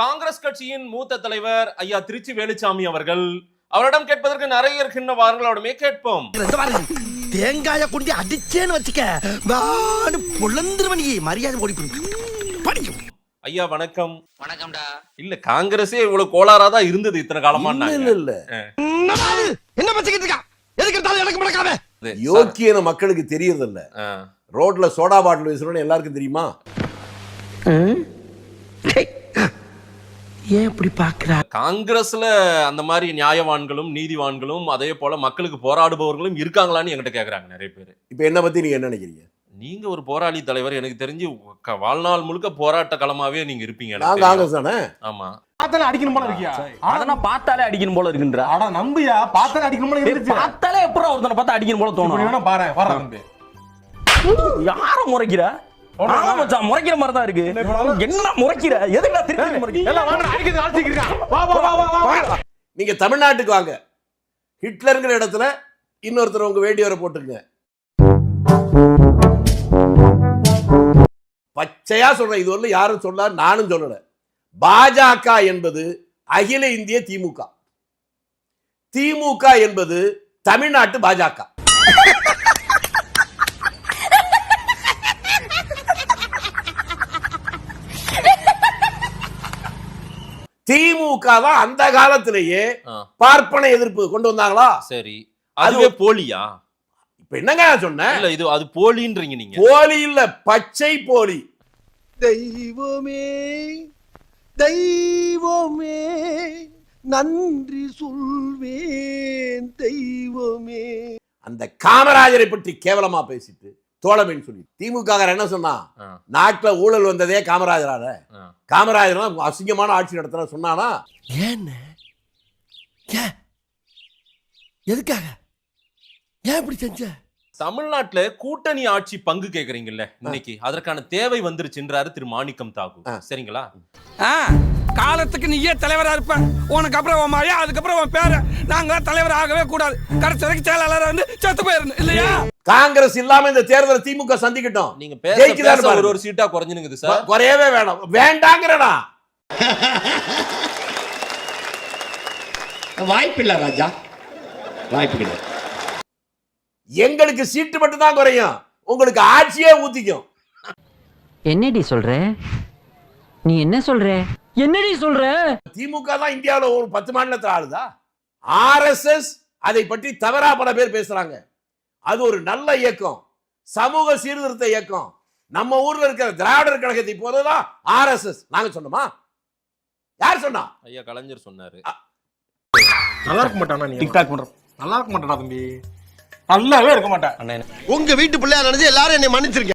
காங்கிரஸ் கட்சியின் மூத்த தலைவர் ஐயா திருச்சி வேலுச்சாமி அவர்கள். அவரிடம் கேட்பதற்கு நிறைய இருக்கின்ற வாரங்களோடமே கேட்போம். தேங்காய கொண்டு அடிச்சேன்னு வச்சுக்க பொழந்துருவனி மரியாதை ஓடி படிக்கும். ஐயா வணக்கம். வணக்கம்டா. இல்ல காங்கிரஸே இவ்வளவு கோளாறாதான் இருந்தது இத்தனை காலமா. இல்ல என்ன பச்சிக்கிட்டு இருக்கா? எதுக்கு எடுத்தாலும் எனக்கு முடக்காம. யோக்கியன மக்களுக்கு தெரியறது இல்ல. ரோட்ல சோடா பாட்டில் வீசுறோம்னு எல்லாருக்கும் தெரியுமா? ஏன் இப்படி பாக்குறா? காங்கிரஸ்ல அந்த மாதிரி நியாயவான்களும் நீதிவான்களும் அதே போல மக்களுக்கு போராடுபவர்களும் இருக்காங்களான்னு என்கிட்ட கேக்குறாங்க நிறைய பேர். இப்ப என்ன பத்தி நீங்க என்ன நினைக்கிறீங்க? நீங்க ஒரு போராளி தலைவர், எனக்கு தெரிஞ்சு வாழ்நாள் முழுக்க போராட்ட களமாவே நீங்க இருப்பீங்க. நான் காங்கிரஸ் தானே. ஆமா, பார்த்தாலே அடிக்கணும் போல இருக்கியா? அதெல்லாம் பார்த்தாலே அடிக்கணும் போல இருக்குன்ற. அட நம்பியா, பார்த்தாலே அடிக்கணும் போல இருக்கு. பார்த்தாலே எப்பறம் ஒருத்தனை பார்த்தா அடிக்கணும் போல தோணும். வேணா பாரு, வர நம்பி. யார முறைக்கிற? ஆமா மச்சான், முறைக்கிற மாதிரி தான் இருக்கு. என்ன முறைக்கிற? எதுக்கு திருப்பி முறைக்கிற? எல்லாம் வாங்க, அடிக்கிறது ஆல்சிக்கிறா. வா வா வா வா வா. நீங்க தமிழ்நாட்டுக்கு வாங்க. ஹிட்லர்ங்கிற இடத்துல இன்னொருத்தர் உங்க வேண்டியவரை போட்டுங்க. பச்சையா சொல்றேன், இது வரல யாரும் சொல்ல, நானும் சொல்லல. பாஜக என்பது அகில இந்திய திமுக, திமுக என்பது தமிழ்நாட்டு பாஜக. திமுக தான் அந்த காலத்திலேயே பார்ப்பன எதிர்ப்பு கொண்டு வந்தாங்களா? சரி, அதுவே போலியா? இப்ப என்னங்க சொன்னேன்? இல்ல இது அது போலின்றீங்க நீங்க. போலி இல்ல, பச்சை போலி. தெய்வமே தெய்வமே நன்றி சொல்வேன் தெய்வமே. அந்த காமராஜரை பற்றி கேவலமா பேசிட்டு தோழமைன்னு சொல்லி திமுக என்ன சொன்னா? நாட்டுல ஊழல் வந்ததே காமராஜரால. காமராஜர் அசிங்கமான ஆட்சி நடத்துற சொன்னானா? எதுக்காக ஏன் இப்படி செஞ்ச? தமிழ்நாட்டுல கூட்டணி ஆட்சி பங்கு கேக்குறீங்கல்ல இன்னைக்கு, அதற்கான தேவை வந்துருச்சுன்றாரு திரு மாணிக்கம் தாகூர். சரிங்களா? காலத்துக்கு நீயே தலைவரா இருப்ப, உனக்கு அப்புறம் உன் மழையா, அதுக்கப்புறம் உன் பேர. நாங்க தலைவர் ஆகவே கூடாது, கடைசி வரைக்கும் செயலாளர் வந்து செத்து போயிருந்து இல்லையா? காங்கிரஸ் இல்லாம இந்த தேர்தலை திமுக சந்திக்கட்டும். நீங்க பேச ஒரு சீட்டா குறைஞ்சுனுங்குது சார். குறையவே வேணாம், வேண்டாங்கிறடா. வாய்ப்பில்லை ராஜா, வாய்ப்பு கிடையாது. எங்களுக்கு சீட்டு மட்டும் தான் குறையும், உங்களுக்கு ஆட்சியே ஊத்திக்கும். என்னடி சொல்ற? நீ என்ன சொல்ற? என்னடி சொல்ற? திமுக தான் இந்தியாவில் ஒரு 10 மாநிலத்தில் ஆளுதா? RSS அதை பற்றி தவறா பல பேர் பேசுறாங்க. அது ஒரு நல்ல இயக்கம், சமூக சீர்திருத்த இயக்கம். நம்ம ஊர்ல இருக்கிற திராவிடர் கழகத்தை போலதான் RSS. நாங்க சொன்னோமா? யார் சொன்னா? ஐயா கலைஞர் சொன்னாரு. நல்லா இருக்க மாட்டானா? நீ டிக்டாக் பண்ற நல்லா இருக்க மாட்டானா தம்பி? நல்லாவே இருக்க மாட்டேன். உங்க வீட்டு பிள்ளையா நினைச்சு எல்லாரும் என்னை மன்னிச்சிருங்க.